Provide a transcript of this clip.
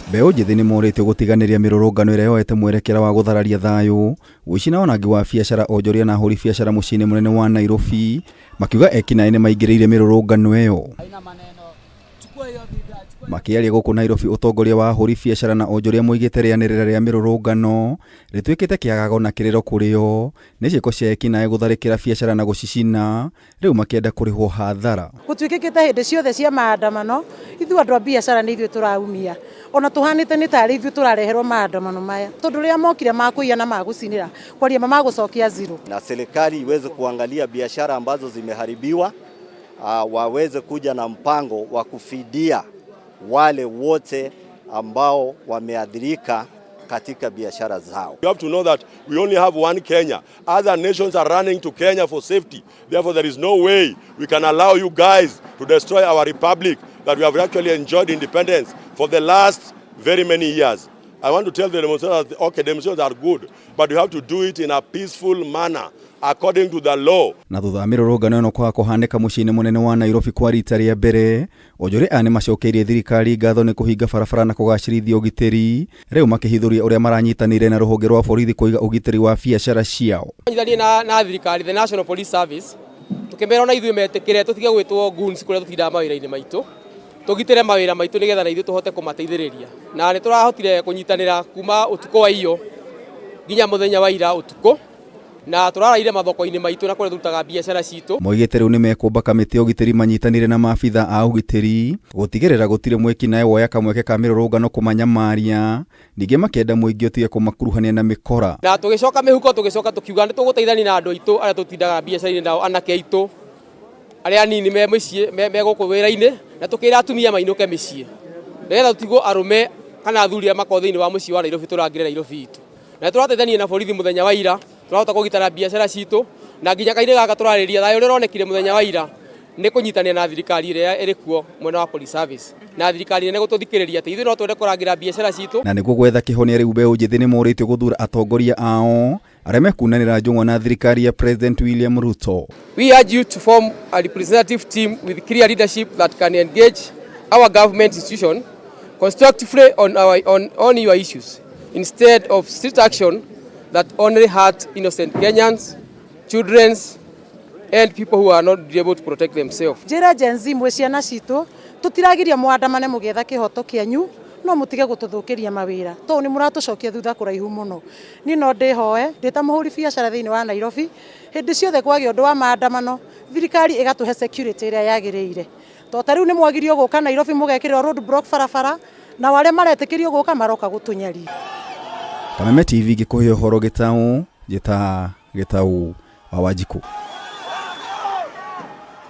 MBEU njithi nimoritie gutiganiria mirurungano iria yoete mwerekera wa guthararia thayu gucina wanangi wa biacara Onjoria na AHURI biacara muciini munene wa Nairobi makiuga EKINAI ni maingiriire mirurungano iyo. Makiaria guku Nairobi utongoria wa AHURI biacara na Onjoria MOIGITE rianirira ria mirurungano ritwikite kiagago na kiriro kurio ni ciiko cia EKINAI gutharikira biacara na gucicina riu makienda kurihwo hathara. Gutwikikite hindi ciothe cia maandamano ithu andu a biacara ni ithu turaumia ona tuhanite ni tari ithu turareherwo maandamano maya tondu ria mokire ma KUIYA na ma GUCINA kwaria mama gucokia zero. Na serikali iweze kuangalia biashara ambazo zimeharibiwa, waweze kuja na mpango wa kufidia wale wote ambao wameadhirika katika biashara zao. You have to know that we only have one Kenya. Other nations are running to Kenya for safety. Therefore, there is no way we can allow you guys to destroy our republic that we have actually enjoyed independence for the last very many years. I want to tell the demonstrators that, okay, demonstrations are good, but you have to do it in a peaceful manner according to the law. Na thutha mirurungano ino kwa kuhanika muciini munene wa Nairobi kwa rita ria mbere, Onjoria ani macokeirie thirikari ngatho ni kuhinga barabara na kugacirithia ugitiri, riu makihithuria uria maranyitanire na ruhonge rwa borithi kuiga ugitiri wa biacara ciao. Nyithani na thirikari, the National Police Service, tukimera na ithuĩ metikire tutige gwitwo goons kuria tutinda mawira-ini maitu, tugitire mawira maitu nigetha na ithuĩ tuhote kumateithĩrĩria. Na ni turahotire kunyitanira kuma utuko wa iyo nginya muthenya wa ira utuko na turaraire mathoko-ini maitu na kuria turutaga biacara citu. MOIGITE riu ni mekumba kamiti ugitiri manyitanire na maabitha a ugitiri gutigirira gutire mwekinae woya kamweke ka mirurungano kumanyamaria, ningi makienda muingi utige kumakuruhania na mikora. Na tugicoka mihuko tugicoka tukiuga ni tuguteithania na andu aitu aria tutindaga biacara-ini nao, anake aitu aria anini me mucii me guku wira-ini, na tukira atumia mainuke micii nigetha tutigwo arume kana athuri a mako thiini wa mucii wa Nairobi turangire Nairobi itu. Na turateithania na borithi muthenya wa ira, turahota kugitara biacara citu na nginya kaire gaka turariria thayo ria ronekire muthenya wa ira ni kunyitania na thirikari iria iri kuo mwena wa police service na thirikari ni gututhikiriria ati ithu no twende kurangira biacara citu. Na niguo gwetha kihonia riu MBEU njithi ni moritie guthura atongoria ao aria mekunanira njung'wa na thirikari ya President William Ruto. We urge you to form a representative team with clear leadership that can engage our government institution constructively on your issues, instead of strict action that only hurt innocent Kenyans, children, and people who are not able to protect themselves. Jira jenzi mwe ciana citu tutiragiria mwandamane mugetha kihoto kianyu no mutige gututhukiria mawira to ni muratucokia thutha kuraihu muno. Ni no ndihoe ndita muhuri biacara thiini wa Nairobi hindi ciothe kwagi undu wa maandamano thirikari igatuhe security iria yagiriire to tariu ni mwagirio guka Nairobi mugekirwa road block barabara na wale maretikirio guka maroka gutunyari. Kameme TV gikuhe horo gitau wa Wanjiku.